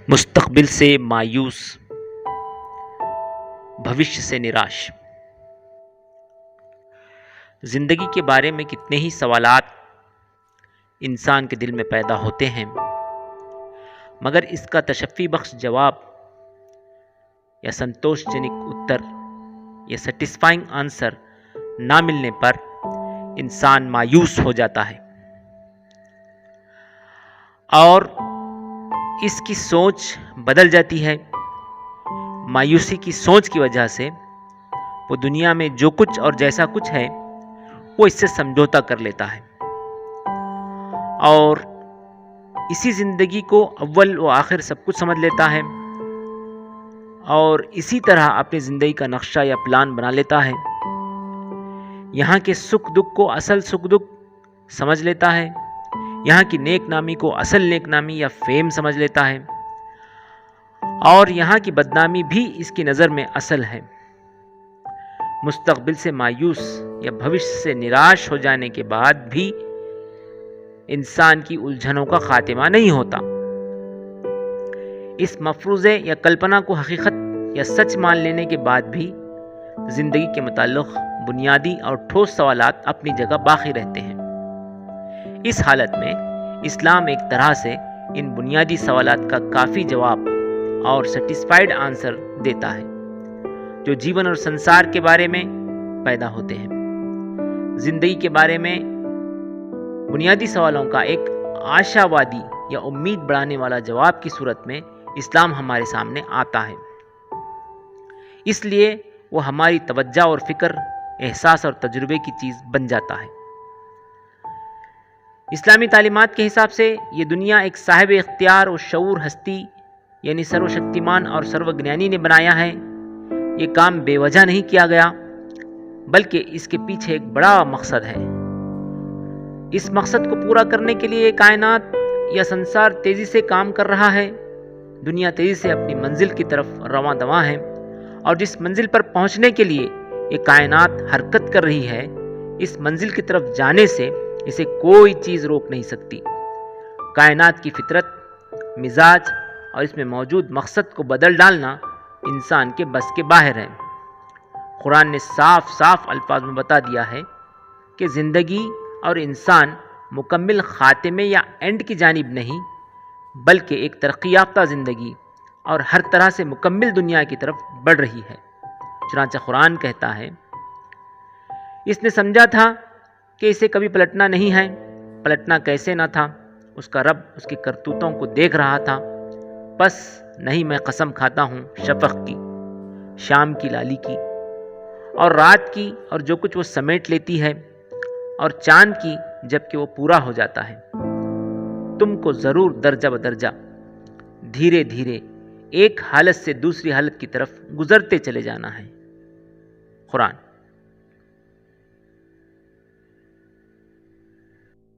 مستقبل سے مایوس، بھوشیہ سے نراش۔ زندگی کے بارے میں کتنے ہی سوالات انسان کے دل میں پیدا ہوتے ہیں، مگر اس کا تشفی بخش جواب یا سنتوش جنک اتر یا سیٹسفائنگ آنسر نہ ملنے پر انسان مایوس ہو جاتا ہے اور اس کی سوچ بدل جاتی ہے۔ مایوسی کی سوچ کی وجہ سے وہ دنیا میں جو کچھ اور جیسا کچھ ہے وہ اس سے سمجھوتا کر لیتا ہے اور اسی زندگی کو اول و آخر سب کچھ سمجھ لیتا ہے اور اسی طرح اپنی زندگی کا نقشہ یا پلان بنا لیتا ہے۔ یہاں کے سکھ دکھ کو اصل سکھ دکھ سمجھ لیتا ہے، یہاں کی نیک نامی کو اصل نیک نامی یا فیم سمجھ لیتا ہے اور یہاں کی بدنامی بھی اس کی نظر میں اصل ہے۔ مستقبل سے مایوس یا بھوشیہ سے نراش ہو جانے کے بعد بھی انسان کی الجھنوں کا خاتمہ نہیں ہوتا۔ اس مفروضے یا کلپنا کو حقیقت یا سچ مان لینے کے بعد بھی زندگی کے متعلق بنیادی اور ٹھوس سوالات اپنی جگہ باقی رہتے ہیں۔ اس حالت میں اسلام ایک طرح سے ان بنیادی سوالات کا کافی جواب اور سیٹسفائیڈ آنسر دیتا ہے جو جیون اور سنسار کے بارے میں پیدا ہوتے ہیں۔ زندگی کے بارے میں بنیادی سوالوں کا ایک آشاوادی یا امید بڑھانے والا جواب کی صورت میں اسلام ہمارے سامنے آتا ہے۔ اس لیے وہ ہماری توجہ اور فکر، احساس اور تجربے کی چیز بن جاتا ہے۔ اسلامی تعلیمات کے حساب سے یہ دنیا ایک صاحب اختیار و شعور ہستی یعنی سرو شکتیمان اور سرو گنانی نے بنایا ہے۔ یہ کام بے وجہ نہیں کیا گیا بلکہ اس کے پیچھے ایک بڑا مقصد ہے۔ اس مقصد کو پورا کرنے کے لیے کائنات یا سنسار تیزی سے کام کر رہا ہے۔ دنیا تیزی سے اپنی منزل کی طرف رواں دواں ہے اور جس منزل پر پہنچنے کے لیے یہ کائنات حرکت کر رہی ہے، اس منزل کی طرف جانے سے اسے کوئی چیز روک نہیں سکتی۔ کائنات کی فطرت، مزاج اور اس میں موجود مقصد کو بدل ڈالنا انسان کے بس کے باہر ہے۔ قرآن نے صاف صاف الفاظ میں بتا دیا ہے کہ زندگی اور انسان مکمل خاتمے یا اینڈ کی جانب نہیں بلکہ ایک ترقی یافتہ زندگی اور ہر طرح سے مکمل دنیا کی طرف بڑھ رہی ہے۔ چنانچہ قرآن کہتا ہے، اس نے سمجھا تھا کہ اسے کبھی پلٹنا نہیں ہے۔ پلٹنا کیسے نہ تھا، اس کا رب اس کی کرتوتوں کو دیکھ رہا تھا۔ پس نہیں، میں قسم کھاتا ہوں شفق کی، شام کی لالی کی اور رات کی اور جو کچھ وہ سمیٹ لیتی ہے اور چاند کی جبکہ وہ پورا ہو جاتا ہے۔ تم کو ضرور درجہ بدرجہ دھیرے دھیرے ایک حالت سے دوسری حالت کی طرف گزرتے چلے جانا ہے۔ قرآن